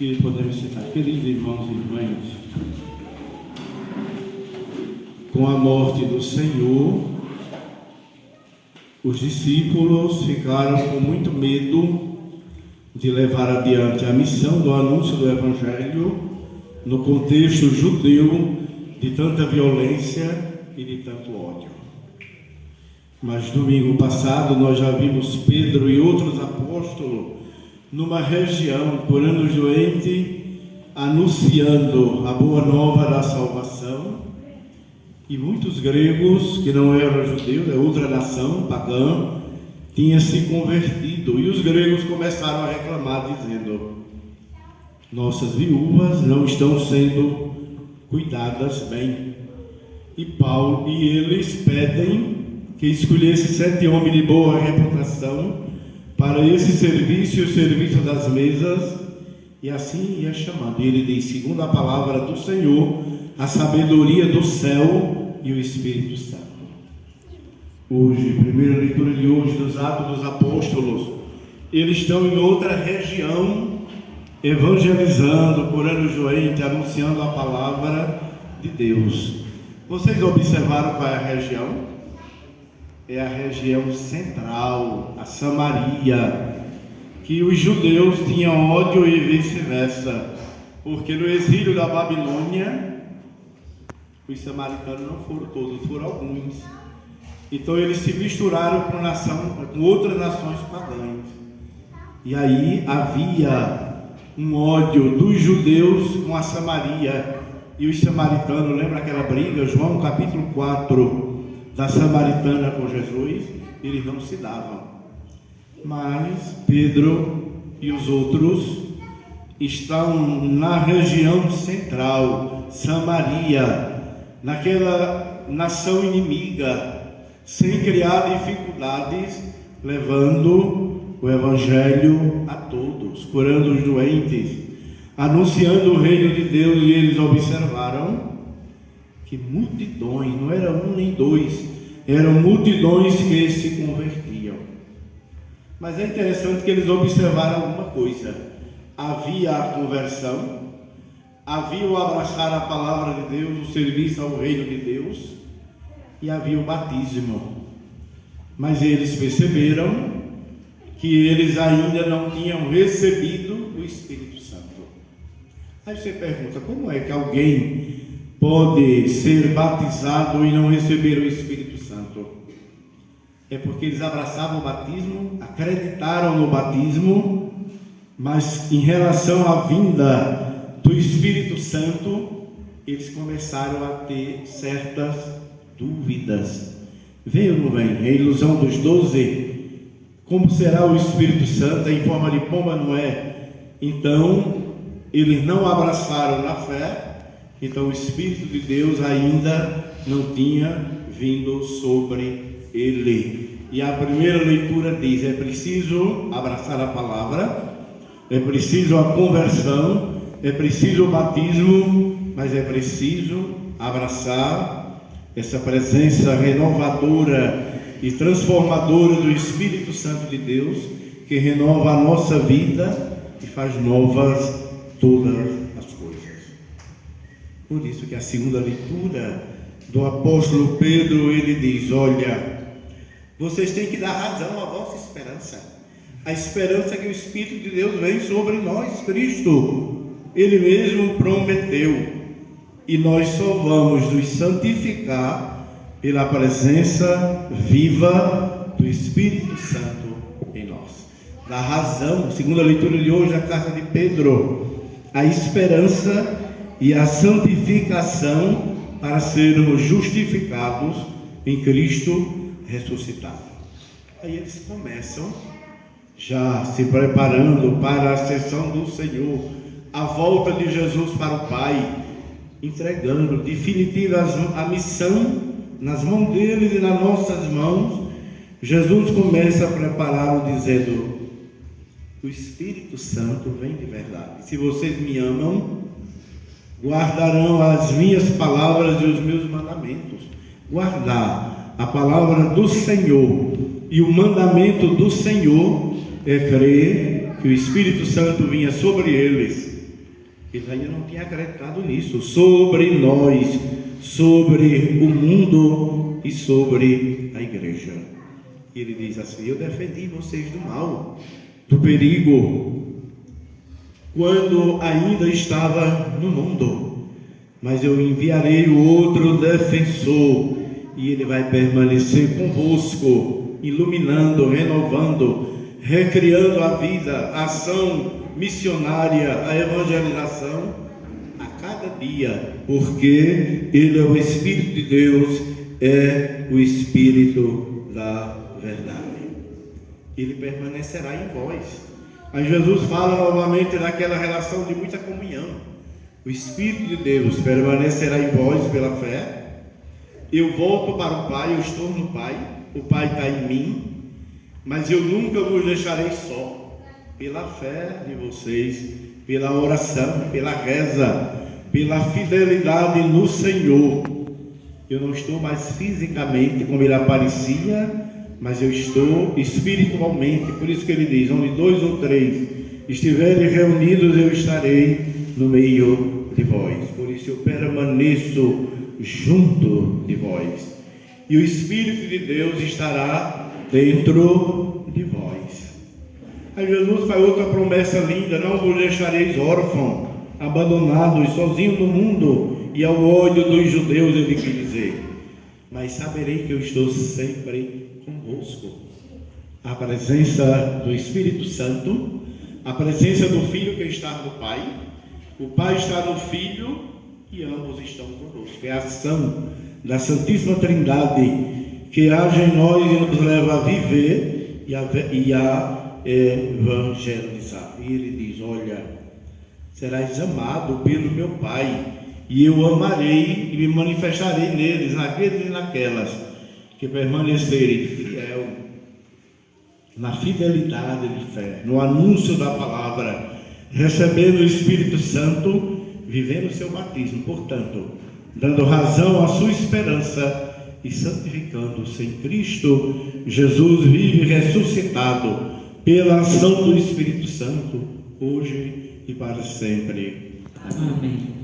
que podemos citar. Queridos irmãos e irmãs, com a morte do Senhor, os discípulos ficaram com muito medo de levar adiante a missão do anúncio do Evangelho no contexto judeu de tanta violência e de tanto ódio. Mas domingo passado nós já vimos Pedro e outros apóstolos numa região curando os doentes, anunciando a boa nova da salvação, e muitos gregos que não eram judeus, é outra nação pagã, tinham se convertido, e os gregos começaram a reclamar dizendo: nossas viúvas não estão sendo cuidadas bem. E Paulo e eles pedem que escolhesse 7 homens de boa reputação para esse serviço e o serviço das mesas, e assim ia chamando. E ele diz, segundo a palavra do Senhor, a sabedoria do céu e o Espírito Santo. Hoje, primeira leitura de hoje dos Atos dos Apóstolos, eles estão em outra região, evangelizando, curando os doentes, anunciando a palavra de Deus. Vocês observaram qual é a região? É a região central, a Samaria, que os judeus tinham ódio e vice-versa, porque no exílio da Babilônia, os samaritanos não foram todos, foram alguns. Então eles se misturaram com outras nações pagãs. E aí havia um ódio dos judeus com a Samaria e os samaritanos. Lembra aquela briga, João capítulo 4, da samaritana com Jesus? Eles não se davam. Mas Pedro e os outros estão na região central, Samaria, naquela nação inimiga, sem criar dificuldades, levando o Evangelho a todos, curando os doentes, anunciando o reino de Deus. E eles observaram que multidões, não era um nem dois, eram multidões que se convertiam. Mas é interessante que eles observaram alguma coisa: havia a conversão, havia o abraçar a palavra de Deus, o serviço ao reino de Deus, e havia o batismo. Mas eles perceberam que eles ainda não tinham recebido o Espírito Santo. Aí você pergunta, como é que alguém pode ser batizado e não receber o Espírito Santo? É porque eles abraçavam o batismo, acreditaram no batismo, mas em relação à vinda do Espírito Santo, eles começaram a ter certas dúvidas. Veio ou não vem? É a ilusão dos 12. Como será o Espírito Santo? Em forma de pomba, não é? Então, eles não abraçaram na fé. Então o Espírito de Deus ainda não tinha vindo sobre ele. E a primeira leitura diz: é preciso abraçar a palavra, é preciso a conversão, é preciso o batismo, mas é preciso abraçar essa presença renovadora e transformadora do Espírito Santo de Deus, que renova a nossa vida e faz novas todas. Por isso que a segunda leitura do apóstolo Pedro, ele diz: olha, vocês têm que dar razão à vossa esperança. A esperança que o Espírito de Deus vem sobre nós, Cristo. Ele mesmo prometeu. E nós só vamos nos santificar pela presença viva do Espírito Santo em nós. Dá razão, segunda leitura de hoje, a carta de Pedro, a esperança e a santificação para sermos justificados em Cristo ressuscitado. Aí eles começam já se preparando para a ascensão do Senhor, a volta de Jesus para o Pai, entregando definitiva a missão nas mãos deles e nas nossas mãos. Jesus começa a prepará-lo dizendo: o Espírito Santo vem de verdade. Se vocês me amam, guardarão as minhas palavras e os meus mandamentos. Guardar a palavra do Senhor e o mandamento do Senhor é crer que o Espírito Santo vinha sobre eles Eles ainda não tinham acreditado nisso, sobre nós, sobre o mundo e sobre a igreja. E ele diz assim: eu defendi vocês do mal, do perigo, quando ainda estava no mundo, mas eu enviarei o outro defensor, e ele vai permanecer convosco, iluminando, renovando, recriando a vida, a ação missionária, a evangelização a cada dia, porque ele é o Espírito de Deus, é o Espírito da verdade. Ele permanecerá em vós. Aí Jesus fala novamente daquela relação de muita comunhão. O Espírito de Deus permanecerá em vós pela fé. Eu volto para o Pai, eu estou no Pai, o Pai está em mim, mas eu nunca vos deixarei só. Pela fé de vocês, pela oração, pela reza, pela fidelidade no Senhor. Eu não estou mais fisicamente como ele aparecia, mas eu estou espiritualmente. Por isso que ele diz: onde 2 ou 3 estiverem reunidos, eu estarei no meio de vós. Por isso eu permaneço junto de vós, e o Espírito de Deus estará dentro de vós. Aí Jesus faz outra promessa linda: não vos deixareis órfãos, abandonados, sozinhos no mundo, e ao ódio dos judeus ele quer dizer, mas saberei que eu estou sempre convosco. A presença do Espírito Santo, a presença do Filho que está no Pai, o Pai está no Filho e ambos estão conosco. É a ação da Santíssima Trindade que age em nós e nos leva a viver e a evangelizar. E ele diz: olha, serás amado pelo meu Pai, e eu amarei e me manifestarei neles, naqueles e naquelas que permanecerem fiel, na fidelidade de fé, no anúncio da palavra, recebendo o Espírito Santo, vivendo o seu batismo, portanto, dando razão à sua esperança e santificando-se em Cristo Jesus, vive ressuscitado pela ação do Espírito Santo, hoje e para sempre. Amém.